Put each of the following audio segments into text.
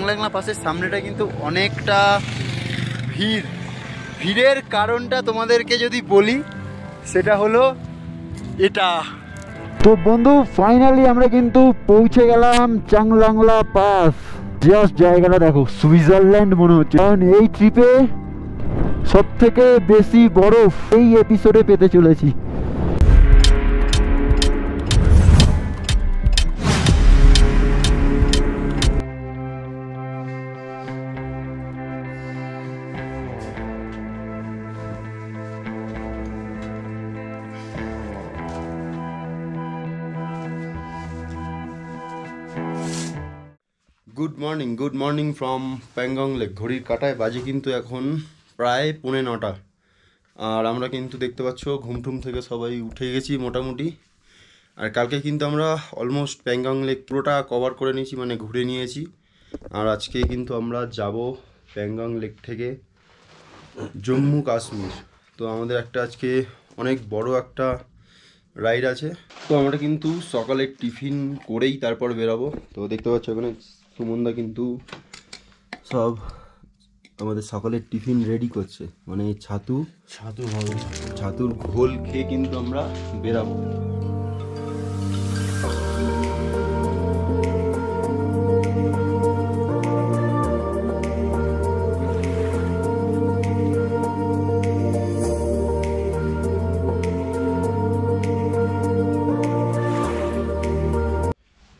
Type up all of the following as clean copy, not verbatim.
ল্যাংলা পাসের সামনেটা কিন্তু অনেকটা ভিড়ের কারণটা তোমাদেরকে যদি বলি সেটা হলো এটা। তো বন্ধু ফাইনালি আমরা কিন্তু পৌঁছে গেলাম চাংলাংলা পাস। জাস্ট জায়গাটা দেখো, সুইজারল্যান্ড মনে হচ্ছে, কারণ এই ট্রিপে সব থেকে বেশি বরফ এই এপিসোডে পেতে চলেছি। Good morning from Pangong lake. ঘড়ির কাঁটায় বাজে কিন্তু এখন প্রায় 9:45, আর আমরা কিন্তু দেখতে পাচ্ছ ঘুমঠুম থেকে সবাই উঠে গেছি মোটামুটি। আর কালকে কিন্তু আমরা অলমোস্ট প্যাংগং লেক পুরোটা কভার করে নিয়েছি, মানে ঘুরে নিয়েছি। আর আজকে কিন্তু আমরা যাব প্যাংগং লেক থেকে জম্মু কাশ্মীর। তো আমাদের একটা আজকে অনেক বড় একটা রাইড আছে। তো আমরা কিন্তু সকালে টিফিন করেই তারপর বেরাবো। তো দেখতে পাচ্ছ এখানে সুমনদা কিন্তু সব আমাদের সকালের টিফিন রেডি করছে, মানে ছাতুর ঘোল খেয়ে কিন্তু আমরা বেরাবো।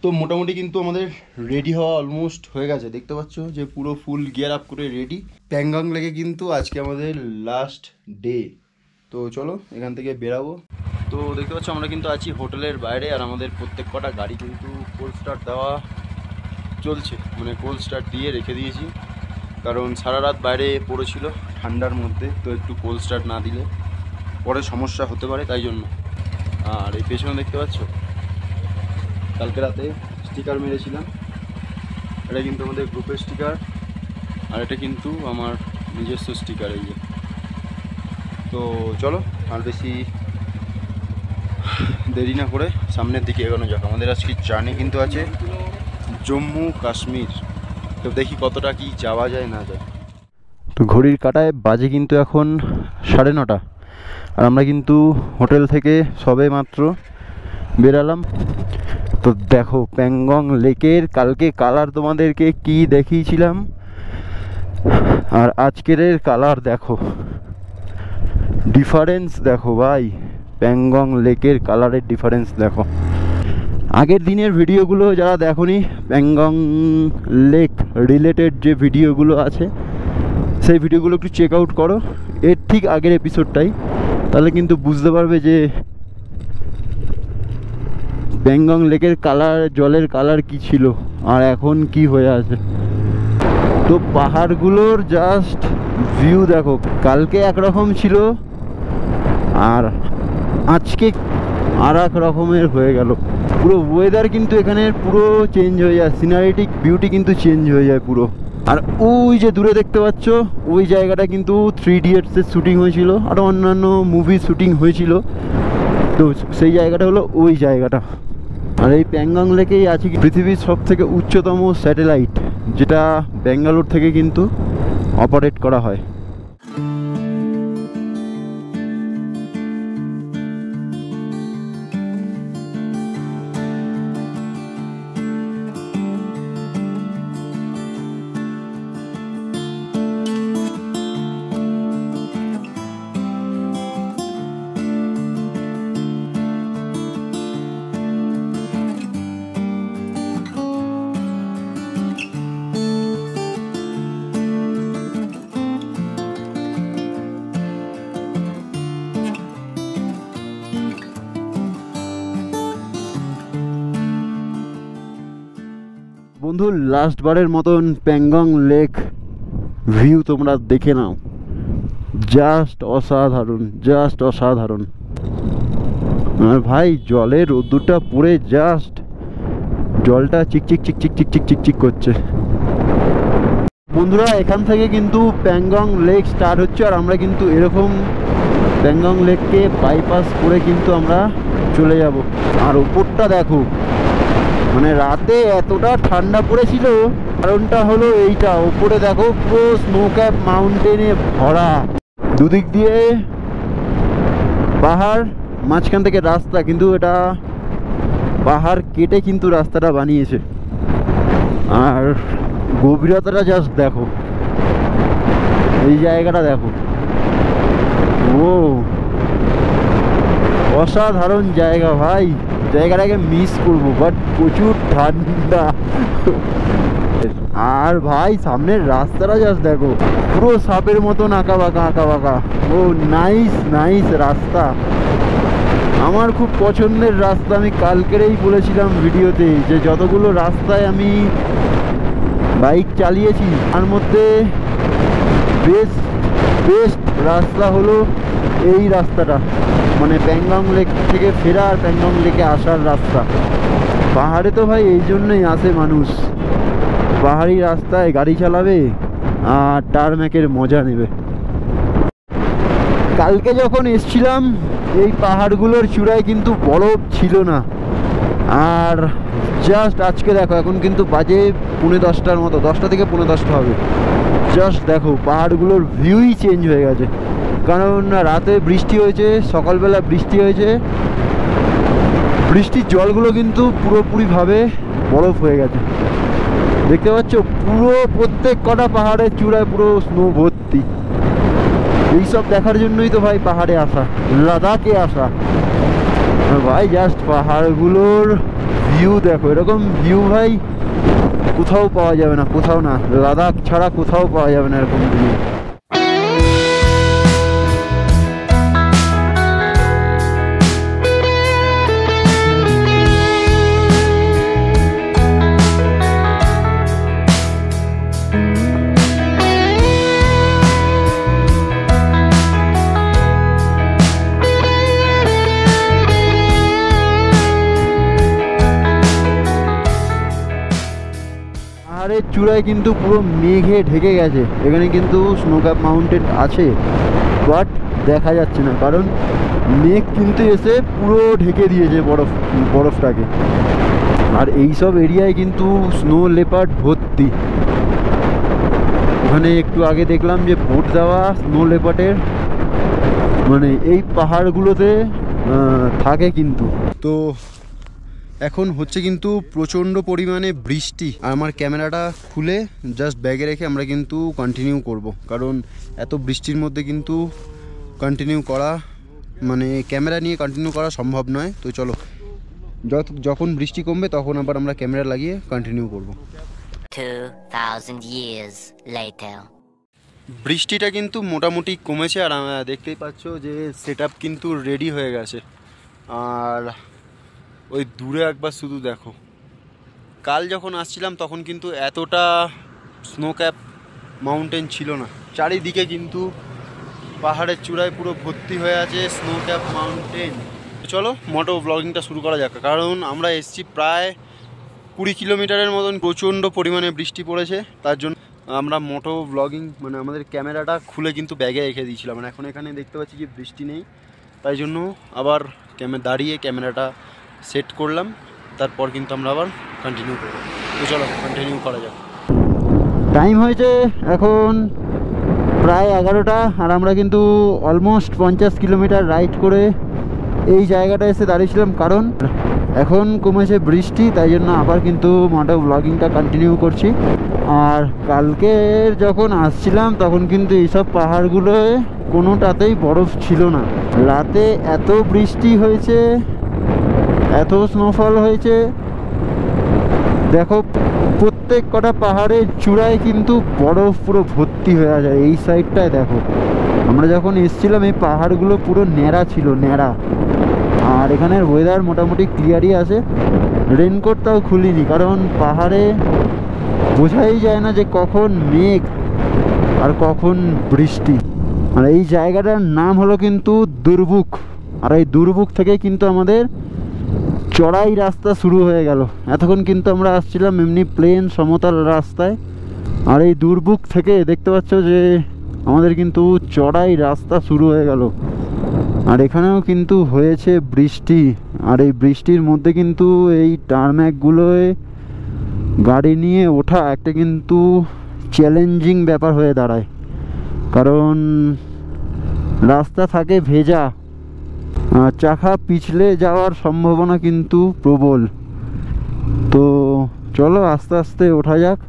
তো মোটামুটি কিন্তু আমাদের রেডি হওয়া অলমোস্ট হয়ে গেছে, দেখতে পাচ্ছ যে পুরো ফুল গিয়ার আপ করে রেডি। প্যাংগং লেকে কিন্তু আজকে আমাদের লাস্ট ডে। তো চলো এখান থেকে বেরাবো। তো দেখতে পাচ্ছ আমরা কিন্তু আছি হোটেলের বাইরে, আর আমাদের প্রত্যেক কটা গাড়ি কিন্তু কোল্ড স্টার্ট দেওয়া চলছে, মানে কোল্ড স্টার্ট দিয়ে রেখে দিয়েছি, কারণ সারা রাত বাইরে পড়েছিল ঠান্ডার মধ্যে। তো একটু কোল্ড স্টার্ট না দিলে পরে সমস্যা হতে পারে, তাই জন্য। আর এই পেছনে দেখতে পাচ্ছ কালকে রাতে স্টিকার মেরেছিলাম, এটা কিন্তু আমাদের গ্রুপের স্টিকার, আর এটা কিন্তু আমার নিজস্ব স্টিকার এই যে। তো চলো আর বেশি দেরি না করে সামনের দিকে এগোনো যাক। আমাদের আজকে জার্নি কিন্তু আছে জম্মু কাশ্মীর। তো দেখি কতটা কি যাওয়া যায় না যায়। তো ঘড়ির কাঁটায় বাজে কিন্তু এখন 9:30, আর আমরা কিন্তু হোটেল থেকে সবে মাত্র বেরালাম। তো দেখো প্যাংগং লেকের কালকে কালার তোমাদেরকে কি দেখিয়েছিলাম, আর আজকের কালার দেখো, ডিফারেন্স দেখো ভাই, প্যাংগং লেকের কালারের ডিফারেন্স দেখো। আগের দিনের ভিডিওগুলো যারা দেখোনি, প্যাংগং লেক রিলেটেড যে ভিডিওগুলো আছে সেই ভিডিওগুলো একটু চেক আউট করো, এর ঠিক আগের এপিসোডটাই, তাহলে কিন্তু বুঝতে পারবে যে প্যাংগং লেকের কালার, জলের কালার কি ছিল আর এখন কি হয়ে আছে। তো পাহাড়গুলোর জাস্ট ভিউ দেখো, কালকে একরকম ছিল আর আজকে আর এক রকমের হয়ে গেল। পুরো ওয়েদার কিন্তু এখানে পুরো চেঞ্জ হয়ে যায়, সিনারিটিক বিউটি কিন্তু চেঞ্জ হয়ে যায় পুরো। আর ওই যে দূরে দেখতে পাচ্ছ ওই জায়গাটা কিন্তু 3 ইডিয়টসের শ্যুটিং হয়েছিল, আরও অন্যান্য মুভি শ্যুটিং হয়েছিল। তো সেই জায়গাটা হলো ওই জায়গাটা। আর এই প্যাংগং লেকেই আছে পৃথিবীর সব থেকে উচ্চতম স্যাটেলাইট, যেটা ব্যাঙ্গালোর থেকে কিন্তু অপারেট করা হয়। বন্ধু লাস্ট বারের মতন প্যাংগং লেক ভিউ তোমরা দেখে নাও, জাস্ট অসাধারণ, জাস্ট অসাধারণ। আর ভাই জলের রোদ্দুরটা পড়ে জাস্ট জলটা চিকচিক চিকচিক চিকচিক চিকচিক করছে। বন্ধুরা এখান থেকে কিন্তু প্যাংগং লেক স্টার্ট হচ্ছে, আর আমরা কিন্তু এরকম প্যাংগং লেককে বাইপাস করে কিন্তু আমরা চলে যাব। আর ওপরটা দেখো মানে রাতে এতটা ঠান্ডা পড়েছিল, কারণটা হলো এইটা, উপরে দেখো পুরো স্নো ক্যাপ মাউন্টেনে ভরা, দুদিক দিয়ে পাহাড়, মাঝখান থেকে রাস্তা, কিন্তু এটা পাহাড় কেটে কিন্তু রাস্তাটা বানিয়েছে। আর গভীরতাটা জাস্ট দেখো, এই জায়গাটা দেখো, ও অসাধারণ জায়গা ভাই, জায়গাটাকে মিস করবো, বাট প্রচুর ঠান্ডা। আর ভাই সামনের রাস্তাটা জাস্ট দেখো, পুরো সাপের মতন আঁকা বাঁকা। ও নাইস নাইস রাস্তা, আমার খুব পছন্দের রাস্তা। আমি কালকেরই বলেছিলাম ভিডিওতে যে যতগুলো রাস্তায় আমি বাইক চালিয়েছি তার মধ্যে বেস্ট রাস্তা হলো এই রাস্তাটা, মানে প্যাংগং লেক থেকে ফেরা আর প্যাংগং লেকে আসার রাস্তা। পাহাড়ে তো ভাই এই জন্যই আসে মানুষ, পাহাড়ি রাস্তায় গাড়ি চালাবে আর টারম্যাকের মজা নেবে। কালকে যখন এসছিলাম এই পাহাড়গুলোর চূড়ায় কিন্তু বরফ ছিল না, আর জাস্ট আজকে দেখো এখন কিন্তু বাজে 10:30 মতো, 10টা থেকে 10:30 হবে। জাস্ট দেখো পাহাড়গুলোর ভিউই চেঞ্জ হয়ে গেছে, কারণ রাতে বৃষ্টি হয়েছে, সকালবেলা বৃষ্টি হয়েছে, বৃষ্টির জলগুলো কিন্তু পুরোপুরিভাবে বরফ হয়ে গেছে। দেখতে পাচ্ছ পুরো প্রত্যেক কটা পাহাড়ের চূড়ায় পুরো স্নো ভর্তি। এইসব দেখার জন্যই তো ভাই পাহাড়ে আসা, লাদাখে আসা ভাই। জাস্ট পাহাড়গুলোর ভিউ দেখো, এরকম ভিউ ভাই কোথাও পাওয়া যাবে না, কোথাও না, লাদাখ ছাড়া কোথাও পাওয়া যাবে না এরকম ভিউ। পাহাড়ের চূড়ায় কিন্তু পুরো মেঘে ঢেকে গেছে, এখানে কিন্তু স্নো ক্যাপ মাউন্টেন আছে বাট দেখা যাচ্ছে না, কারণ মেঘ কিন্তু এসে পুরো ঢেকে দিয়েছে বরফটাকে। আর এইসব এরিয়ায় কিন্তু স্নো লেপার্ড ভর্তি। ওখানে একটু আগে দেখলাম যে বোট দেওয়া স্নো লেপার্ডের, মানে এই পাহাড়গুলোতে থাকে কিন্তু। তো এখন হচ্ছে কিন্তু প্রচণ্ড পরিমাণে বৃষ্টি, আর আমার ক্যামেরাটা খুলে জাস্ট ব্যাগে রেখে আমরা কিন্তু কন্টিনিউ করব, কারণ এত বৃষ্টির মধ্যে কিন্তু কন্টিনিউ করা, মানে ক্যামেরা নিয়ে কন্টিনিউ করা সম্ভব নয়। তো চলো, যখন বৃষ্টি কমবে তখন আবার আমরা ক্যামেরা লাগিয়ে কন্টিনিউ করব। 2000 years later. বৃষ্টিটা কিন্তু মোটামুটি কমেছে, আর দেখতেই পাচ্ছ যে সেটআপ কিন্তু রেডি হয়ে গেছে। আর ওই দূরে একবার শুধু দেখো, কাল যখন আসছিলাম তখন কিন্তু এতটা স্নো ক্যাপ মাউন্টেন ছিল না, চারিদিকে কিন্তু পাহাড়ের চূড়ায় পুরো ভর্তি হয়ে আছে স্নো ক্যাপ মাউন্টেন। চলো মোটো ব্লগিংটা শুরু করা যাক, কারণ আমরা এসছি প্রায় 20 কিলোমিটারের মতন, প্রচণ্ড পরিমাণে বৃষ্টি পড়েছে, তার জন্য আমরা মোটো ব্লগিং মানে আমাদের ক্যামেরাটা খুলে কিন্তু ব্যাগে রেখে দিয়েছিলাম। মানে এখন এখানে দেখতে পাচ্ছি যে বৃষ্টি নেই, তাই জন্য আবার দাঁড়িয়ে ক্যামেরাটা সেট করলাম, তারপর কিন্তু আমরা আবার কন্টিনিউ করব। তো চলো কন্টিনিউ করা যাক। টাইম হয়েছে এখন প্রায় 11টা, আর আমরা কিন্তু অলমোস্ট 50 কিলোমিটার রাইড করে এই জায়গাটা এসে দাঁড়িয়েছিলাম, কারণ এখন কমেছে বৃষ্টি, তাই জন্য আবার কিন্তু মোটো ব্লগিংটা কন্টিনিউ করছি। আর কালকে যখন আসছিলাম তখন কিন্তু এইসব পাহাড়গুলোয় কোনোটাতেই বরফ ছিল না, রাতে এত বৃষ্টি হয়েছে, এত স্নোফল হয়েছে, দেখো প্রত্যেক কটা পাহাড়ের চূড়ায় কিন্তু বরফ পুরো ভর্তি হয়ে যায়। এই সাইডটায় দেখো, আমরা যখন এসেছিলাম এই পাহাড়গুলো পুরো ন্যাড়া ছিল, ন্যাড়া। আর এখানের ওয়েদার মোটামুটি ক্লিয়ারই আছে, রেনকোটটাও খুলিনি, কারণ পাহাড়ে বোঝাই যায় না যে কখন মেঘ আর কখন বৃষ্টি। আর এই জায়গাটার নাম হলো কিন্তু দুর্বুক, আর এই দুর্বুক থেকে কিন্তু আমাদের চড়াই রাস্তা শুরু হয়ে গেল। এতক্ষণ কিন্তু আমরা আসছিলাম এমনি প্লেন সমতল রাস্তায়, আর এই দুর্বুক থেকে দেখতে পাচ্ছ যে আমাদের কিন্তু চড়াই রাস্তা শুরু হয়ে গেল। আর এখানেও কিন্তু হয়েছে বৃষ্টি, আর এই বৃষ্টির মধ্যে কিন্তু এই টারম্যাকগুলোয় গাড়ি নিয়ে ওঠা একটা কিন্তু চ্যালেঞ্জিং ব্যাপার হয়ে দাঁড়ায়, কারণ রাস্তা থাকে ভেজা, চাকা পিছলে যাওয়ার সম্ভাবনা কিন্তু প্রবল। তো চলো আস্তে আস্তে ওঠা যাক।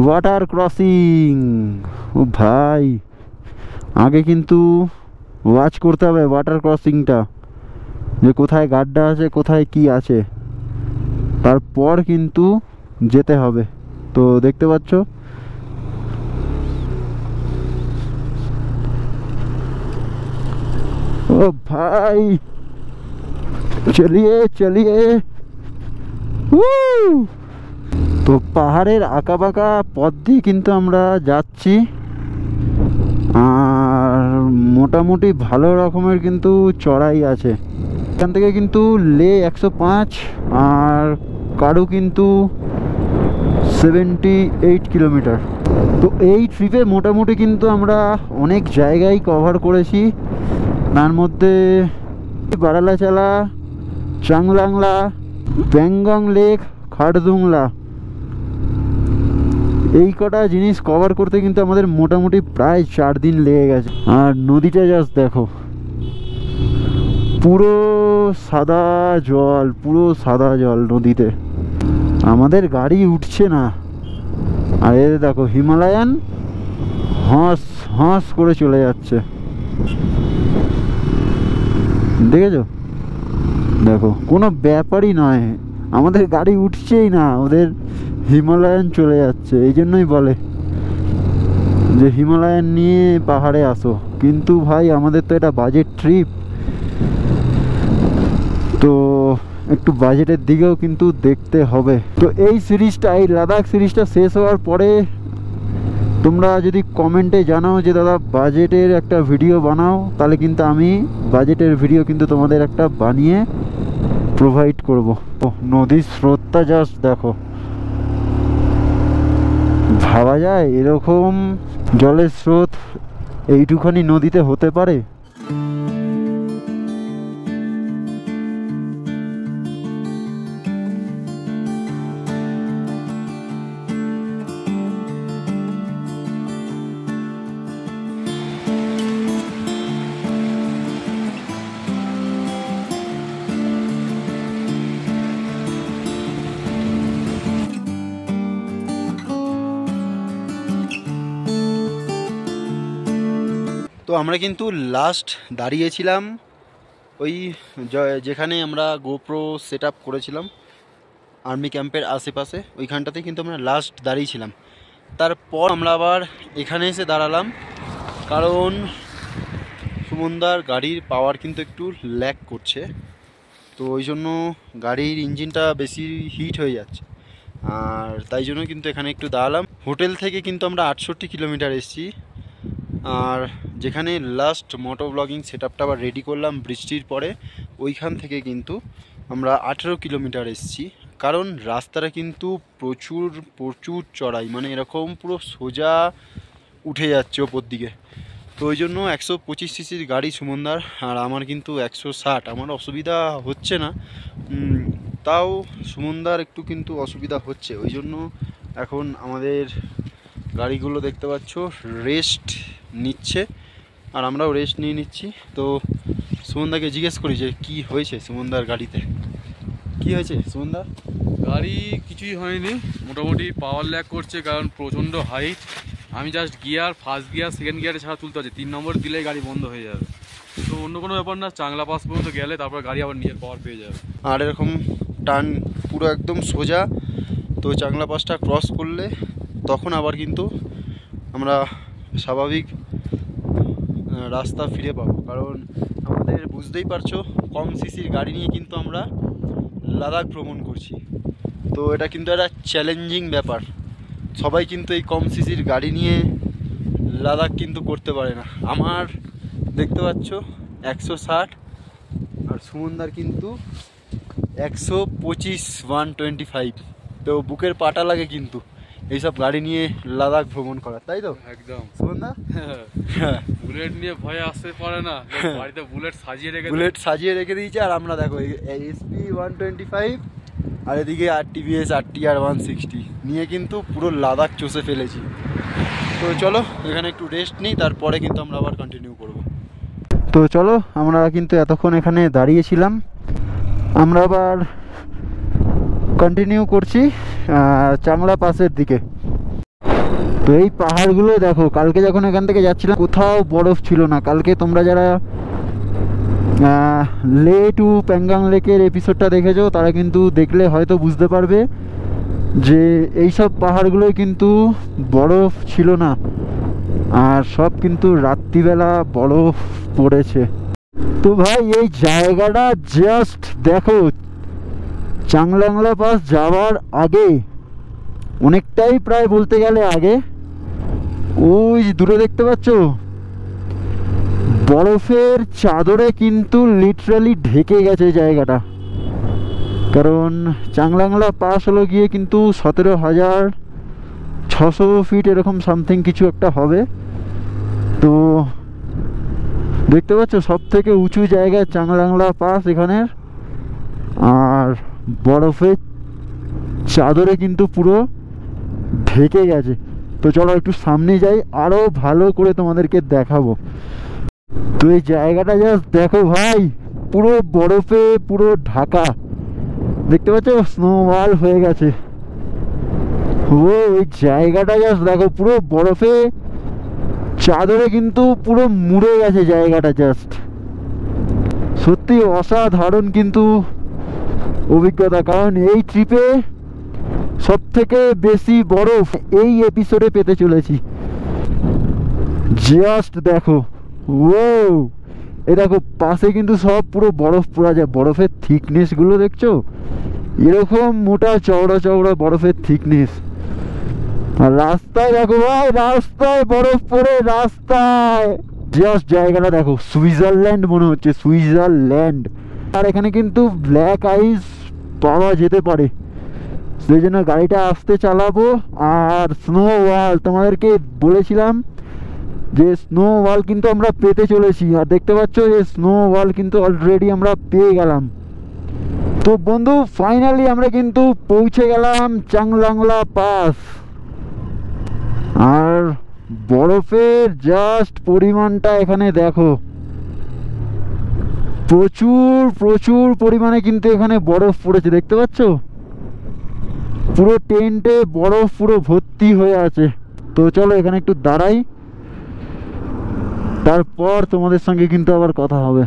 ওয়াটার ক্রসিং, ও ভাই আগে কিন্তু ওয়াচ করতে হবে ওয়াটার ক্রসিংটা, যে কোথায় গাড্ডা আছে কোথায় কি আছে, তারপর কিন্তু যেতে হবে। তো দেখতে পাচ্ছ ও ভাই, চলিয়ে চলিয়ে। তো পাহাড়ের আঁকা বাঁকা পথ দিয়ে কিন্তু আমরা যাচ্ছি, আর মোটামুটি ভালো রকমের কিন্তু চড়াই আছে। এখান থেকে কিন্তু লে 105 আর কারু কিন্তু 78 কিলোমিটার। তো এই ট্রিপে মোটামুটি কিন্তু আমরা অনেক জায়গায় কভার করেছি, তার মধ্যে বারালাচালা, চাংলাংলা, প্যাংগং লেক, খারদুংলা, এই কটা জিনিস কভার করতে কিন্তু আমাদের মোটামুটি প্রায় 4 দিন লেগে গেছে। আর নদীটা জাস্ট দেখো, পুরো সাদা জল, পুরো সাদা জল নদীতে, আমাদের গাড়ি উঠছে না। আর এ দেখো হিমালয়ান হস হস করে চলে যাচ্ছে, দেখেছো? দেখো কোনো ব্যাপারই নয়, আমাদের গাড়ি উঠছেই না, ওদের হিমালয়ান চলে যাচ্ছে। এই জন্যই বলে যে হিমালয়ান নিয়ে পাহাড়ে আসো, কিন্তু ভাই আমাদের তো এটা বাজেট ট্রিপ, তো একটু বাজেটের দিকেও কিন্তু দেখতে হবে। তো এই সিরিজটা, এই লাদাখ সিরিজটা শেষ হওয়ার পরে তোমরা যদি কমেন্টে জানাও যে দাদা বাজেটের একটা ভিডিও বানাও, তাহলে কিন্তু আমি বাজেটের ভিডিও কিন্তু তোমাদের একটা বানিয়ে প্রোভাইড করব। ও নদীর স্রোতটা জাস্ট দেখো, ভাবা যায় এরকম জলের স্রোত এইটুখানি নদীতে হতে পারে? তো আমরা কিন্তু লাস্ট দাঁড়িয়েছিলাম ওই যেখানে আমরা গোপ্রো সেট আপ করেছিলাম আর্মি ক্যাম্পের আশেপাশে, ওইখানটাতে কিন্তু আমরা লাস্ট দাঁড়িয়েছিলাম। তারপর আমরা আবার এখানে এসে দাঁড়ালাম, কারণ সুমনদার গাড়ির পাওয়ার কিন্তু একটু ল্যাগ করছে, তো ওই জন্য গাড়ির ইঞ্জিনটা বেশি হিট হয়ে যাচ্ছে, আর তাই জন্য কিন্তু এখানে একটু দাঁড়ালাম। হোটেল থেকে কিন্তু আমরা 68 কিলোমিটার এসেছি, আর যেখানে লাস্ট মোটো ব্লগিং সেট আপটা আবার রেডি করলাম বৃষ্টির পরে, ওইখান থেকে কিন্তু আমরা 18 কিলোমিটার এসেছি। কারণ রাস্তাটা কিন্তু প্রচুর প্রচুর চড়াই, মানে এরকম পুরো সোজা উঠে যাচ্ছে ওপর দিকে। তো ওই জন্য 125 সিসির গাড়ি সুমনদার, আর আমার কিন্তু 160, আমার অসুবিধা হচ্ছে না, তাও সুমনদার একটু কিন্তু অসুবিধা হচ্ছে। ওই জন্য এখন আমাদের গাড়িগুলো দেখতে পাচ্ছ রেস্ট নিচ্ছে, আর আমরাও রেস্ট নিয়ে নিচ্ছি। তো সুমনদাকে জিজ্ঞেস করি যে কি হয়েছে সুমনদার গাড়িতে, কি হয়েছে সুমনদার? গাড়ি কিছুই হয়নি, মোটামুটি পাওয়ার ল্যাগ করছে, কারণ প্রচণ্ড হাইট। আমি just gear, first gear second গিয়ারে ছাড়া তুলতে হচ্ছে, 3 নম্বর দিলেই গাড়ি বন্ধ হয়ে যাবে। তো অন্য কোনো ব্যাপার না, চাংলা পাস পর্যন্ত গেলে তারপর গাড়ি আবার নিজের পাওয়ার পেয়ে যাবে। আর এরকম টার্ন পুরো একদম সোজা, তো চাংলা পাসটা ক্রস করলে তখন আবার কিন্তু আমরা স্বাভাবিক রাস্তা ফিরে পাবো, কারণ আমাদের আমাদের বুঝতেই পারছো কম সিসির গাড়ি নিয়ে কিন্তু আমরা লাদাখ ভ্রমণ করছি। তো এটা কিন্তু একটা চ্যালেঞ্জিং ব্যাপার, সবাই কিন্তু এই কম সিসির গাড়ি নিয়ে লাদাখ কিন্তু করতে পারে না। আমার দেখতে পাচ্ছ 160 আর সুমনদার কিন্তু 125 125। তো বুকের পাটা লাগে কিন্তু এইসব গাড়ি নিয়ে লাদাখ ভ্রমণ করা, তাই তো? একদম সুমনদা বুলেট নিয়ে ভয়ে আসতে পারে না, বাড়িতে বুলেট সাজিয়ে রেখে দিয়েছে। আর আমরা দেখো এসপি 125 আর এদিকে আর টিভিএস RTR 160 নিয়ে কিন্তু পুরো লাদাখ চষে ফেলেছি। তো চলো এখানে একটু রেস্ট নিই, তারপরে কিন্তু আমরা আবার কন্টিনিউ করব। তো চলো আমরা কিন্তু এতক্ষণ এখানে দাঁড়িয়েছিলাম, আমরা আবার কন্টিনিউ করছি চাংলা পাসের দিকে। তো এই পাহাড়গুলো দেখো, কালকে যখন এখান থেকে যাচ্ছিলাম কোথাও বরফ ছিল না। কালকে তোমরা যারা লে টু প্যাংগাং লেকের এপিসোডটা দেখেছো তারা কিন্তু দেখলে হয়তো বুঝতে পারবে যে এইসব পাহাড়গুলোয় কিন্তু বরফ ছিল না, আর সব কিন্তু রাত্রিবেলা বরফ পড়েছে। তো ভাই এই জায়গাটা জাস্ট দেখো, চাংলাংলা পাস যাওয়ার আগে, অনেকটাই প্রায় বলতে গেলে আগে, ওই দূরে দেখতে পাচ্ছ বরফের চাদরে কিন্তু লিটারালি ঢেকে গেছে জায়গাটা। কারণ চাংলাংলা পাস হলো গিয়ে কিন্তু 17,600 ফিট এরকম সামথিং কিছু একটা হবে। তো দেখতে পাচ্ছ সব থেকে উঁচু জায়গায় চাংলাংলা পাস এখানের, আর বরফের চাদরে কিন্তু পুরো ঢেকে গেছে। তো চলো একটু সামনে যাই, আরও ভালো করে তোমাদেরকে দেখাবো। তো এই জায়গাটা জাস্ট দেখো ভাই, পুরো বরফে পুরো ঢাকা, দেখতে পাচ্ছ স্নো ওয়াল হয়ে গেছে। ওই জায়গাটা জাস্ট দেখো, পুরো বরফে চাদরে কিন্তু পুরো মুড়ে গেছে জায়গাটা। জাস্ট সত্যি অসাধারণ কিন্তু অভিজ্ঞতা, কারণ এই ট্রিপে সব থেকে বেশি বরফ এই এপিসোডে পেতে চলেছি। জাস্ট দেখো, এ দেখো পাশে কিন্তু সব পুরো বরফ পড়া যায়। বরফের থিকনেস গুলো দেখছো, এরকম মোটা চওড়া চওড়া বরফের থিকনেস। আর রাস্তায় দেখো ভাই, রাস্তায় বরফ পড়ে, রাস্তায় জাস্ট জায়গাটা দেখো, সুইজারল্যান্ড মনে হচ্ছে, সুইজারল্যান্ড। আর এখানে কিন্তু ব্ল্যাক আইস পাওয়া যেতে পারে, সেই জন্য গাড়িটা আস্তে চালাবো। আর স্নো ওয়াল তোমাদেরকে বলেছিলাম যে স্নো ওয়াল কিন্তু আমরা পেতে চলেছি, আর দেখতে পাচ্ছ যে স্নো ওয়াল কিন্তু অলরেডি আমরা পেয়ে গেলাম। তো বন্ধু ফাইনালি আমরা কিন্তু পৌঁছে গেলাম চাংলাংলা পাস। আর বরফের জাস্ট পরিমাণটা এখানে দেখো, প্রচুর প্রচুর পরিমাণে কিন্তু এখানে বরফ পড়েছে, দেখতে পাচ্ছ পুরো টেন্টে বরফ পুরো ভর্তি হয়ে আছে। তো চলো এখানে একটু দাঁড়াই, তারপর তোমাদের সঙ্গে কিন্তু আবার কথা হবে।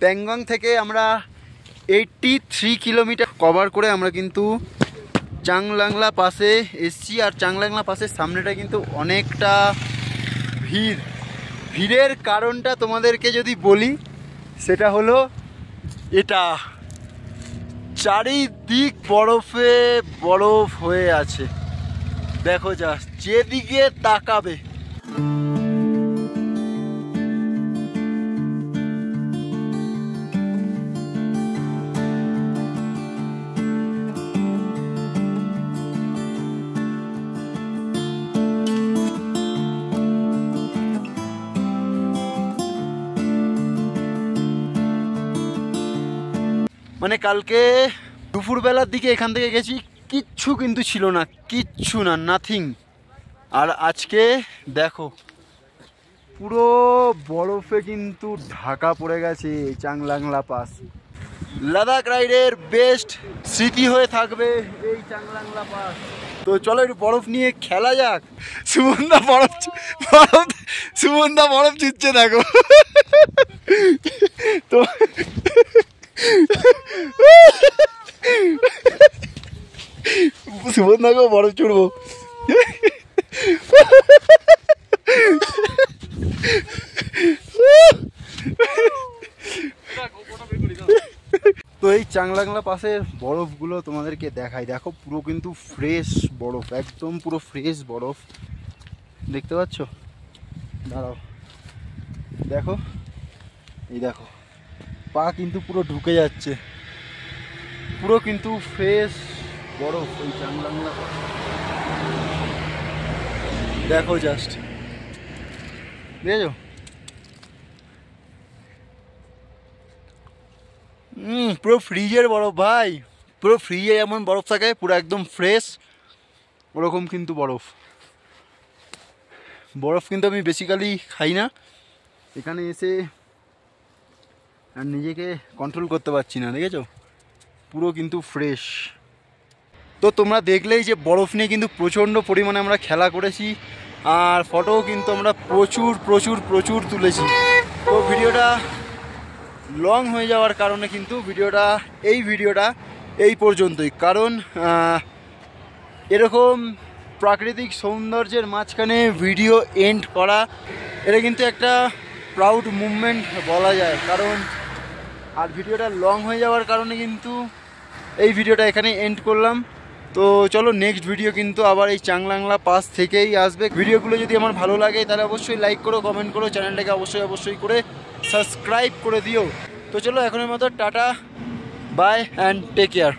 প্যাংগং থেকে আমরা 83 কিলোমিটার কভার করে আমরা কিন্তু চাংলাংলা পাসে এসছি। আর চাংলাংলা পাসের সামনেটা কিন্তু অনেকটা ভিড়ের কারণটা তোমাদেরকে যদি বলি, সেটা হলো এটা, চারিদিক বরফে বরফ হয়ে আছে। দেখো জাস্ট যেদিকে তাকাবে মানে কালকে দুপুরবেলার দিকে এখান থেকে গেছি, কিচ্ছু কিন্তু ছিল না, কিচ্ছু না, নাথিং। আর আজকে দেখো পুরো বরফে কিন্তু ঢাকা পড়ে গেছে চাংলাংলা পাস। লাদাখ রাইডের বেস্ট স্মৃতি হয়ে থাকবে এই চাংলাংলা পাস। তো চলো একটু বরফ নিয়ে খেলা যাক। সুমনদা বরফ চুচ্ছে দেখো। তো সুমনদাকেও বরফ চুড়বো। এই চাংলাংলা পাশের বরফগুলো তোমাদেরকে দেখাই, দেখো পুরো কিন্তু ফ্রেশ বরফ, একদম পুরো ফ্রেশ বরফ, দেখতে পাচ্ছ? দাঁড়াও দেখো, এই দেখো পা কিন্তু পুরো ঢুকে যাচ্ছে, পুরো কিন্তু ফ্রেশ বরফ এই চাংলাংলা। দেখো জাস্ট, দেখেছো? পুরো ফ্রিজের বরফ ভাই, পুরো ফ্রিজে যেমন বরফ থাকে পুরো একদম ফ্রেশ, ওরকম কিন্তু বরফ। বরফ কিন্তু আমি বেসিক্যালি খাই না, এখানে এসে আর নিজেকে কন্ট্রোল করতে পারছি না, দেখেছো? পুরো কিন্তু ফ্রেশ। তো তোমরা দেখলেই যে বরফ নিয়ে কিন্তু প্রচণ্ড পরিমাণে আমরা খেলা করেছি, আর ফটোও কিন্তু আমরা প্রচুর প্রচুর প্রচুর তুলেছি। তো ভিডিওটা লং হয়ে যাওয়ার কারণে কিন্তু এই ভিডিওটা এই পর্যন্তই, কারণ এরকম প্রাকৃতিক সৌন্দর্যের মাঝখানে ভিডিও এন্ড করা, এটা কিন্তু একটা প্রাউড মুভমেন্ট বলা যায়, কারণ আর ভিডিওটা লং হয়ে যাওয়ার কারণে কিন্তু এই ভিডিওটা এখানে এন্ড করলাম। তো চলো নেক্সট ভিডিও কিন্তু আবার এই চাংলাংলা পাস থেকেই আসবে। ভিডিওগুলো যদি আমার ভালো লাগে তাহলে অবশ্যই লাইক করো, কমেন্ট করো, চ্যানেলটাকে অবশ্যই করে সাবস্ক্রাইব করে দিও। তো চলো এখনের মতো tata, bye and take care.